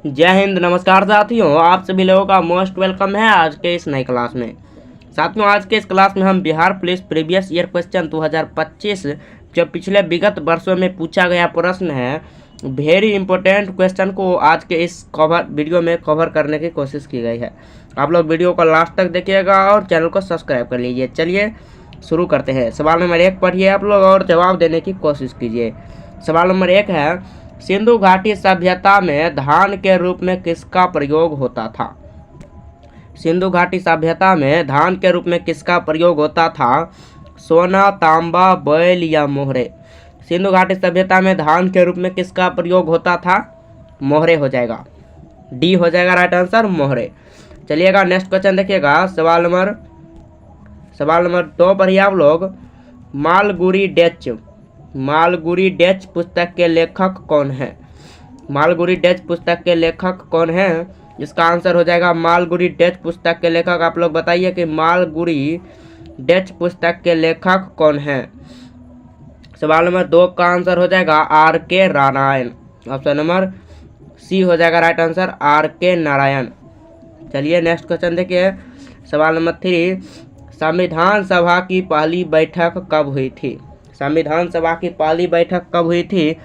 जय हिंद, नमस्कार साथियों। आप सभी लोगों का मोस्ट वेलकम है आज के इस नई क्लास में। साथियों, आज के इस क्लास में हम Bihar police previous year question 2025 जो पिछले विगत वर्षों में पूछा गया प्रश्न है, वेरी इंपॉर्टेंट क्वेश्चन को आज के इस वीडियो में कवर करने की कोशिश की गई है। आप लोग वीडियो को लास्ट तक देखिएगा और चैनल को सब्सक्राइब कर लीजिए। चलिए शुरू करते हैं। सवाल नंबर 1 पढ़िए आप लोग और जवाब देने की कोशिश कीजिए। सवाल नंबर 1 है, सिंधु घाटी सभ्यता में धान के रूप में किसका प्रयोग होता था? सिंधु घाटी सभ्यता में धान के रूप में किसका प्रयोग होता था? सोना, तांबा, बैल या मोहरे? सिंधु घाटी सभ्यता में धान के रूप में किसका प्रयोग होता था? मोहरे हो जाएगा, डी हो जाएगा राइट आंसर, मोहरे। चलिएगा नेक्स्ट क्वेश्चन देखिएगा। सवाल नंबर 2 पढ़िए आप लोग। मालगुडी डेच पुस्तक के लेखक कौन है? मालगुडी डेच पुस्तक के लेखक कौन है? इसका आंसर हो जाएगा मालगुडी डेच पुस्तक के लेखक। आप लोग बताइए कि मालगुडी डेच पुस्तक के लेखक कौन है? सवाल नंबर 2 का आंसर हो जाएगा R.K. Narayan. Option number C हो जाएगा राइट आंसर, R.K. नारायण। चलिए नेक्स्ट क्वेश्चन देखिए। सवाल नंबर 3, संविधान सभा की पहली बैठक कब हुई थी? संविधान सभा की पहली बैठक कब हुई थी?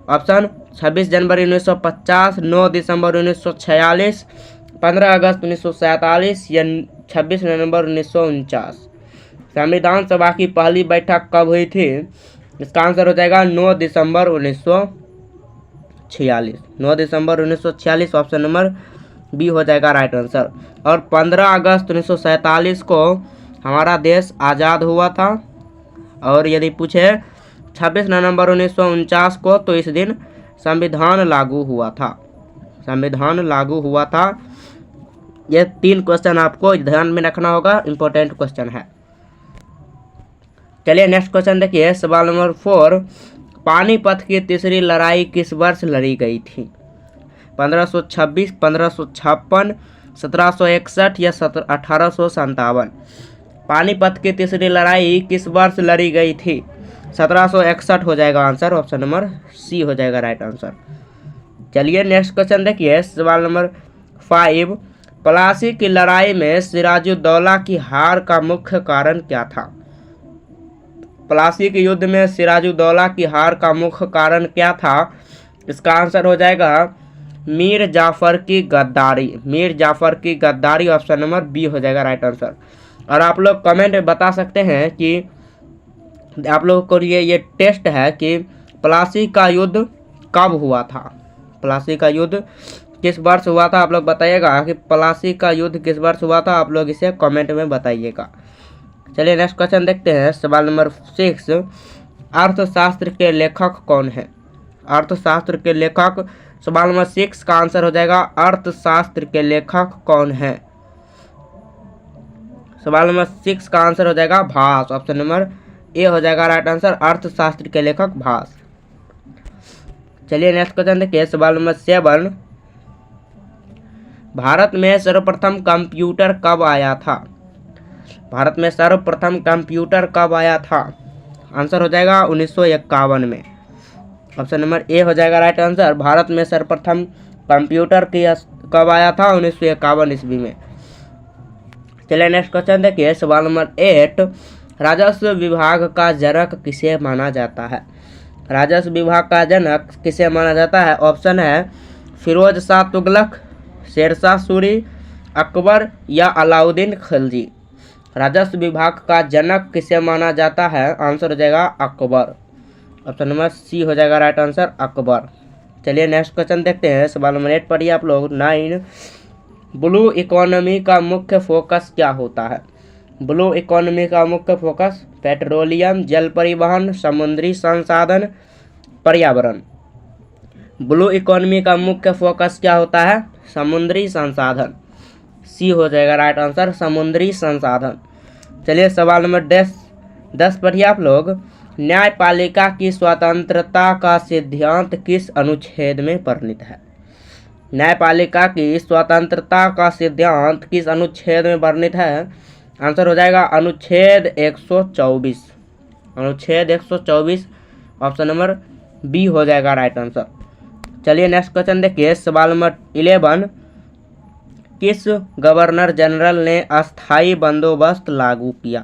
ऑप्शन 26 जनवरी 1950, 9 दिसंबर 1946, 15 अगस्त 1947 या 26 नवंबर 1949। संविधान सभा की पहली बैठक कब हुई थी? इसका आंसर हो जाएगा 9 दिसंबर 1946। 9 दिसंबर 1946 ऑप्शन नंबर बी हो जाएगा राइट आंसर। और 15 अगस्त 1947 को हमारा देश आज़ाद हुआ था। और यदि पूछे 26 नवंबर 1949 को, तो इस दिन संविधान लागू हुआ था। संविधान लागू हुआ था। ये 3 क्वेश्चन आपको ध्यान में रखना होगा, इंपॉर्टेंट क्वेश्चन है। चलिए नेक्स्ट क्वेश्चन देखिए। सवाल नंबर 4, पानीपत की तीसरी लड़ाई किस वर्ष लड़ी गई थी? 1526, 1556, 1761 या 1857? पानीपत की तीसरी लड़ाई किस वर्ष लड़ी गई थी? 1761 हो जाएगा आंसर, ऑप्शन नंबर सी हो जाएगा राइट आंसर। चलिए नेक्स्ट क्वेश्चन देखिए। सवाल नंबर 5, प्लासी की लड़ाई में सिराजुद्दौला की हार का मुख्य कारण क्या था? प्लासी के युद्ध में सिराजुद्दौला की हार का मुख्य कारण क्या था? इसका आंसर हो जाएगा मीर जाफर की गद्दारी। मीर जाफर की गद्दारी ऑप्शन नंबर बी हो जाएगा राइट आंसर। और आप लोग कमेंट में बता सकते हैं कि आप लोगों को ये टेस्ट है कि प्लासी का युद्ध कब हुआ था? प्लासी का युद्ध किस वर्ष हुआ था? आप लोग बताइएगा कि प्लासी का युद्ध किस वर्ष हुआ था। आप लोग इसे कमेंट में बताइएगा। चलिए नेक्स्ट क्वेश्चन देखते हैं। सवाल नंबर 6, अर्थशास्त्र के लेखक कौन है? अर्थशास्त्र के लेखक। सवाल नंबर 6 का आंसर हो जाएगा अर्थशास्त्र के लेखक कौन है? सवाल नंबर 6 का आंसर हो जाएगा भास। ऑप्शन नंबर ए हो जाएगा राइट आंसर, अर्थशास्त्र के लेखक भास। चलिए नेक्स्ट क्वेश्चन देखिए। सवाल नंबर 7, भारत में सर्वप्रथम कंप्यूटर कब आया था? भारत में सर्वप्रथम कंप्यूटर कब आया था? आंसर हो जाएगा 1951 में। ऑप्शन नंबर ए हो जाएगा राइट आंसर, भारत में सर्वप्रथम कंप्यूटर कब आया था? 1951 ईस्वी में। चलिए नेक्स्ट क्वेश्चन देखिए। सवाल नंबर 8, राजस्व विभाग का जनक किसे माना जाता है? राजस्व विभाग का जनक किसे माना जाता है? ऑप्शन है फिरोज शाह तुगलक, शेरशाह सूरी, अकबर या अलाउद्दीन खिलजी। राजस्व विभाग का जनक किसे माना जाता है? आंसर हो जाएगा अकबर। ऑप्शन नंबर सी हो जाएगा राइट आंसर, अकबर। चलिए नेक्स्ट क्वेश्चन देखते हैं। सवाल नंबर 8 पढ़िए आप लोग। 9, ब्लू इकोनॉमी का मुख्य फोकस क्या होता है? ब्लू इकोनॉमी का मुख्य फोकस पेट्रोलियम, जल परिवहन, समुद्री संसाधन, पर्यावरण। ब्लू इकोनॉमी का मुख्य फोकस क्या होता है? समुद्री संसाधन। सी हो जाएगा राइट आंसर, समुद्री संसाधन। चलिए सवाल नंबर 10 पढ़िए आप लोग। न्यायपालिका की स्वतंत्रता का सिद्धांत किस अनुच्छेद में वर्णित है? न्यायपालिका की स्वतंत्रता का सिद्धांत किस अनुच्छेद में वर्णित है? आंसर हो जाएगा अनुच्छेद 124। अनुच्छेद 124 ऑप्शन नंबर बी हो जाएगा राइट आंसर। चलिए नेक्स्ट क्वेश्चन देखिए, सवाल नंबर 11। किस गवर्नर जनरल ने अस्थायी बंदोबस्त लागू किया?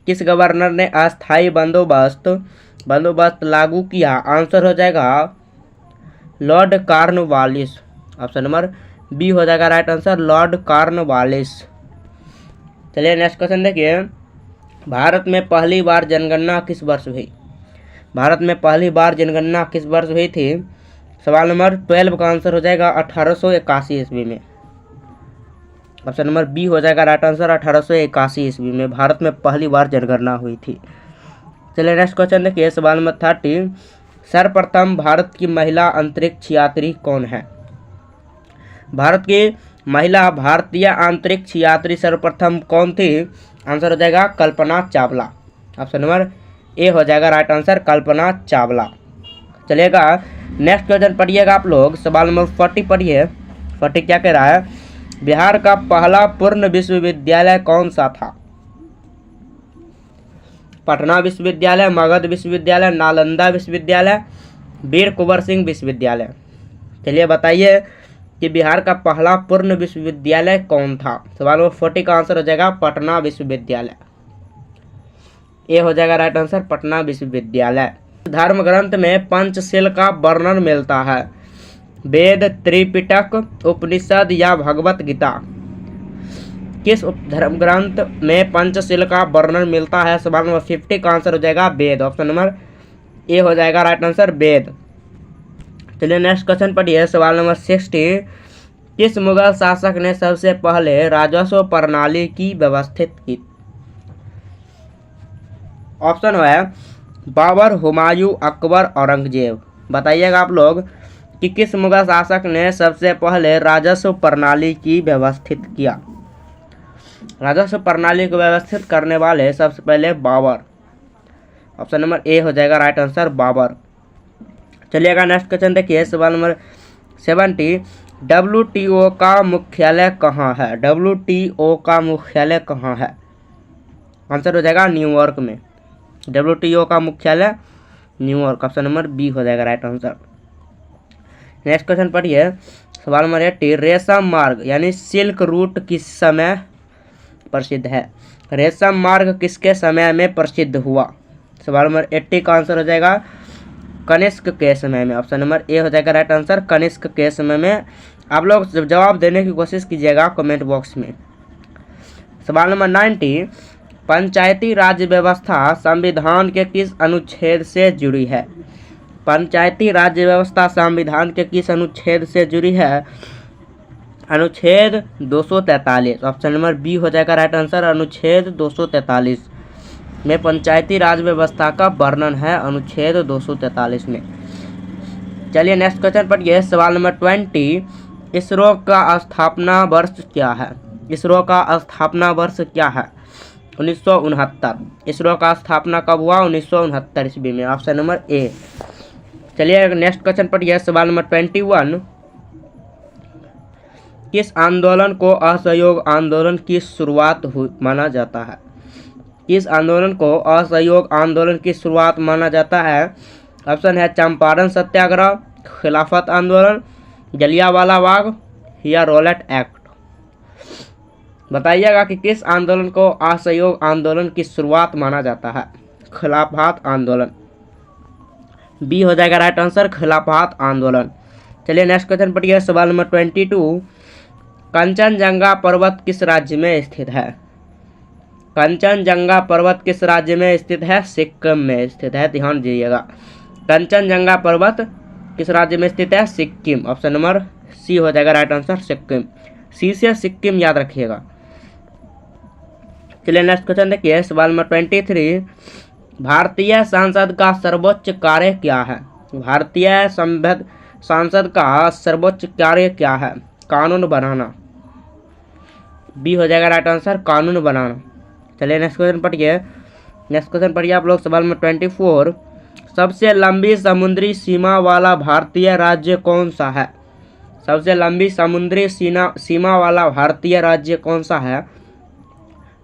किस गवर्नर ने अस्थायी बंदोबस्त लागू किया? आंसर हो जाएगा Lord Cornwallis. Option number B हो जाएगा राइट आंसर, लॉर्ड कॉर्नवालिस। चलिए नेक्स्ट क्वेश्चन देखिए, भारत में पहली बार जनगणना किस वर्ष हुई? भारत में पहली बार जनगणना किस वर्ष हुई थी? सवाल नंबर 12 का आंसर हो जाएगा 1881 ईस्वी में। ऑप्शन नंबर बी हो जाएगा राइट आंसर, 1881 ईस्वी में भारत में पहली बार जनगणना हुई थी। चलिए नेक्स्ट क्वेश्चन देखिए, सवाल नंबर 30। सर्वप्रथम भारत की महिला अंतरिक्ष यात्री कौन है? भारत की महिला भारतीय अंतरिक्ष यात्री सर्वप्रथम कौन थी? आंसर हो जाएगा Kalpana Chawla. Option number A हो जाएगा राइट आंसर, कल्पना चावला। चलिएगा नेक्स्ट क्वेश्चन पढ़िएगा आप लोग, सवाल नंबर 40 पढ़िए। 40 क्या कह रहा है? बिहार का पहला पूर्ण विश्वविद्यालय कौन सा था? पटना विश्वविद्यालय, मगध विश्वविद्यालय, नालंदा विश्वविद्यालय, वीर कुंवर सिंह विश्वविद्यालय। चलिए बताइए कि बिहार का पहला पूर्ण विश्वविद्यालय कौन था? सवाल नंबर 40 का आंसर हो जाएगा पटना विश्वविद्यालय। ये हो जाएगा राइट आंसर, पटना विश्वविद्यालय। धर्म ग्रंथ में पंचशील का वर्णन मिलता है? वेद, त्रिपिटक, उपनिषद या भगवत गीता? किस धर्म ग्रंथ में पंचशील का वर्णन मिलता है? सवाल नंबर 50 का आंसर हो जाएगा वेद। ऑप्शन नंबर ए हो जाएगा राइट आंसर, वेद। चलिए नेक्स्ट क्वेश्चन पढ़िए, सवाल नंबर 60। किस मुगल शासक ने सबसे पहले राजस्व प्रणाली की व्यवस्थित की? ऑप्शन है बाबर, हुमायूं, अकबर, औरंगजेब। बताइएगा आप लोग कि किस मुगल शासक ने सबसे पहले राजस्व प्रणाली की व्यवस्थित किया? राजस्व प्रणाली को व्यवस्थित करने वाले सबसे पहले बाबर। ऑप्शन नंबर ए हो जाएगा राइट आंसर, बाबर। चलिएगा नेक्स्ट क्वेश्चन देखिए, सवाल नंबर 70। WTO का मुख्यालय कहाँ है? WTO का मुख्यालय कहाँ है? आंसर हो जाएगा न्यूयॉर्क में। WTO का मुख्यालय न्यूयॉर्क। ऑप्शन नंबर बी हो जाएगा राइट आंसर। नेक्स्ट क्वेश्चन पढ़िए, सवाल नंबर 80। रेशम मार्ग यानी सिल्क रूट किस समय प्रसिद्ध है? रेशम मार्ग किसके समय में प्रसिद्ध हुआ? सवाल नंबर 80 का आंसर हो जाएगा कनिष्क के समय में। ऑप्शन नंबर ए हो जाएगा राइट आंसर, कनिष्क के समय में। आप लोग जवाब देने की कोशिश कीजिएगा कमेंट बॉक्स में। सवाल नंबर 90। पंचायती राज व्यवस्था संविधान के किस अनुच्छेद से जुड़ी है? पंचायती राज व्यवस्था संविधान के किस अनुच्छेद से जुड़ी है? अनुच्छेद 243। ऑप्शन नंबर बी हो जाएगा राइट आंसर, अनुच्छेद 243 में पंचायती राज व्यवस्था का वर्णन है, अनुच्छेद 243 में। चलिए नेक्स्ट क्वेश्चन पढ़िए, सवाल नंबर 20। इसरो का स्थापना वर्ष क्या है? इसरो का स्थापना वर्ष क्या है? 1969। इसरो का स्थापना कब हुआ? 1969 ईस्वी में। Option number A. चलिए नेक्स्ट क्वेश्चन पढ़िए, सवाल नंबर 21। किस आंदोलन को असहयोग आंदोलन की शुरुआत माना जाता है? किस आंदोलन को असहयोग आंदोलन की शुरुआत माना जाता है? ऑप्शन है चंपारण सत्याग्रह, खिलाफत आंदोलन, जलियांवाला बाग या रॉलेट एक्ट। बताइएगा कि किस आंदोलन को असहयोग आंदोलन की शुरुआत माना जाता है? खिलाफत आंदोलन। बी हो जाएगा राइट आंसर, खिलाफत आंदोलन। चलिए नेक्स्ट क्वेश्चन पढ़िए, सवाल नंबर 22। कंचनजंगा पर्वत किस राज्य में स्थित है? कंचनजंगा पर्वत किस राज्य में स्थित है? सिक्किम में स्थित है, ध्यान दीजिएगा। कंचनजंगा पर्वत किस राज्य में स्थित है? सिक्किम। ऑप्शन नंबर सी हो जाएगा राइट आंसर, सिक्किम। सी से सिक्किम याद रखिएगा। चलिए नेक्स्ट क्वेश्चन देखिए, सवाल नंबर 23। भारतीय संसद का सर्वोच्च कार्य क्या है? भारतीय संसद का सर्वोच्च कार्य क्या है? कानून बनाना। बी हो जाएगा राइट आंसर, कानून बनाना। चलिए नेक्स्ट क्वेश्चन पढ़िए आप लोग, सवाल नंबर 24। सबसे लंबी समुद्री सीमा वाला भारतीय राज्य कौन सा है? सबसे लंबी समुद्री सीमा वाला भारतीय राज्य कौन सा है?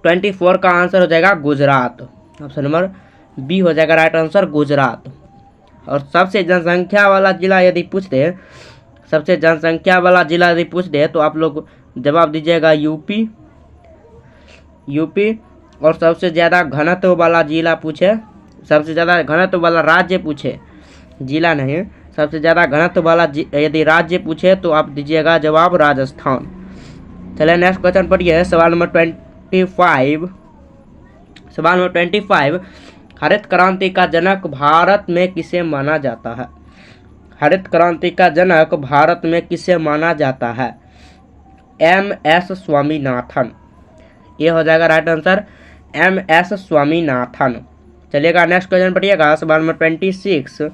24 का आंसर हो जाएगा गुजरात। ऑप्शन नंबर बी हो जाएगा राइट आंसर, गुजरात। और सबसे जनसंख्या वाला जिला यदि पूछ दे, सबसे जनसंख्या वाला जिला यदि पूछ दे तो आप लोग जवाब दीजिएगा यूपी। और सबसे ज़्यादा घनत्व वाला जिला पूछे, सबसे ज़्यादा घनत्व वाला राज्य पूछे, जिला नहीं, सबसे ज़्यादा घनत्व वाला यदि राज्य पूछे तो आप दीजिएगा जवाब राजस्थान। चलिए नेक्स्ट क्वेश्चन पढ़िए, सवाल नंबर 25। सवाल नंबर 25, हरित क्रांति का जनक भारत में किसे माना जाता है? हरित क्रांति का जनक भारत में किसे माना जाता है? MS स्वामीनाथन। ये हो जाएगा राइट आंसर, MS स्वामीनाथन। चलिएगा नेक्स्ट क्वेश्चन पढ़िएगा, सवाल नंबर 26।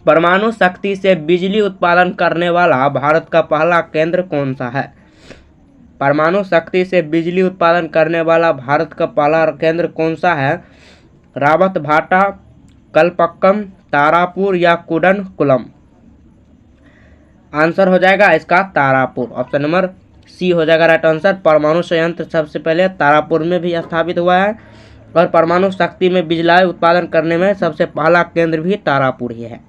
परमाणु शक्ति से बिजली उत्पादन करने वाला भारत का पहला केंद्र कौन सा है? परमाणु शक्ति से बिजली उत्पादन करने वाला भारत का पहला केंद्र कौन सा है? रावत भाटा, कलपक्कम, तारापुर या कुडनकुलम? आंसर हो जाएगा इसका तारापुर। ऑप्शन नंबर सी हो जाएगा राइट आंसर। परमाणु संयंत्र सबसे पहले तारापुर में भी स्थापित हुआ है और परमाणु शक्ति में बिजली उत्पादन करने में सबसे पहला केंद्र भी तारापुर ही है,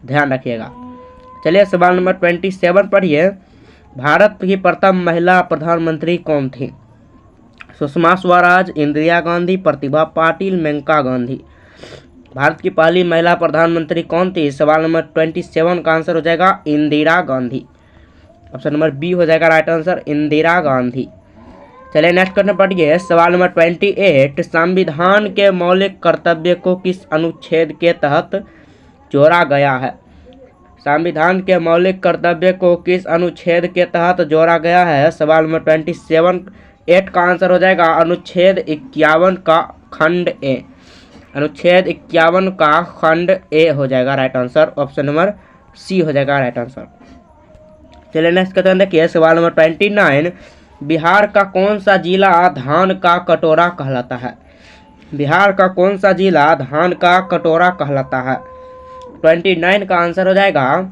ध्यान रखिएगा। चलिए सवाल नंबर 27 पढ़िए, भारत की प्रथम महिला प्रधानमंत्री कौन थी? सुषमा स्वराज, इंदिरा गांधी, प्रतिभा पाटिल, मेनका गांधी? भारत की पहली महिला प्रधानमंत्री कौन थी? सवाल नंबर 27 का आंसर हो जाएगा Indira Gandhi. Option number B हो जाएगा राइट आंसर, इंदिरा गांधी। चलिए नेक्स्ट क्वेश्चन पढ़िए, सवाल नंबर 28। संविधान के मौलिक कर्तव्य को किस अनुच्छेद के तहत जोड़ा गया है? संविधान के मौलिक कर्तव्य को किस अनुच्छेद के तहत जोड़ा गया है? सवाल नंबर 27 का आंसर हो जाएगा अनुच्छेद 51 का खंड ए। अनुच्छेद 51 का खंड ए हो जाएगा right answer. Option number C हो जाएगा राइट आंसर। चलिए नेक्स्ट क्वेश्चन देखिए, सवाल नंबर 29। बिहार का कौन सा जिला धान का कटोरा कहलाता है? बिहार का कौन सा जिला धान का कटोरा कहलाता है? 29 का आंसर हो जाएगा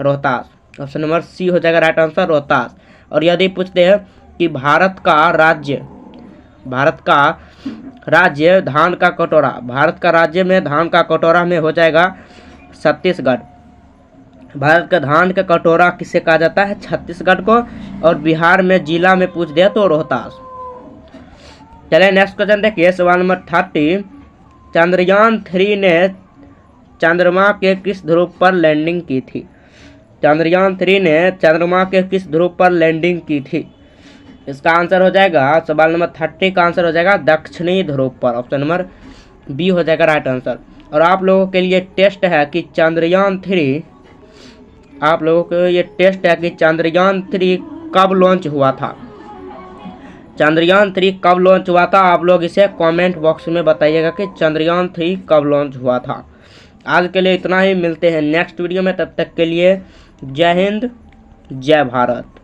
रोहतास। ऑप्शन नंबर सी हो जाएगा राइट आंसर, रोहतास। और यदि पूछते हैं कि भारत का राज्य धान का कटोरा, भारत का राज्य में धान का कटोरा में हो जाएगा छत्तीसगढ़। भारत का धान का कटोरा किसे कहा जाता है? छत्तीसगढ़ को। और बिहार में जिला में पूछ दिया तो रोहतास। चलिए नेक्स्ट क्वेश्चन देखिए, सवाल नंबर 30। चंद्रयान 3 ने चंद्रमा के किस ध्रुव पर लैंडिंग की थी? चंद्रयान 3 ने चंद्रमा के किस ध्रुव पर लैंडिंग की थी? इसका आंसर हो जाएगा, सवाल नंबर 30 का आंसर हो जाएगा दक्षिणी ध्रुव पर। ऑप्शन नंबर बी हो जाएगा राइट आंसर। और आप लोगों के लिए टेस्ट है कि चंद्रयान 3, आप लोगों को ये टेस्ट है कि चंद्रयान 3 कब लॉन्च हुआ था? चंद्रयान 3 कब लॉन्च हुआ था? आप लोग इसे कमेंट बॉक्स में बताइएगा कि चंद्रयान 3 कब लॉन्च हुआ था। आज के लिए इतना ही, मिलते हैं नेक्स्ट वीडियो में, तब तक के लिए जय हिंद, जय भारत।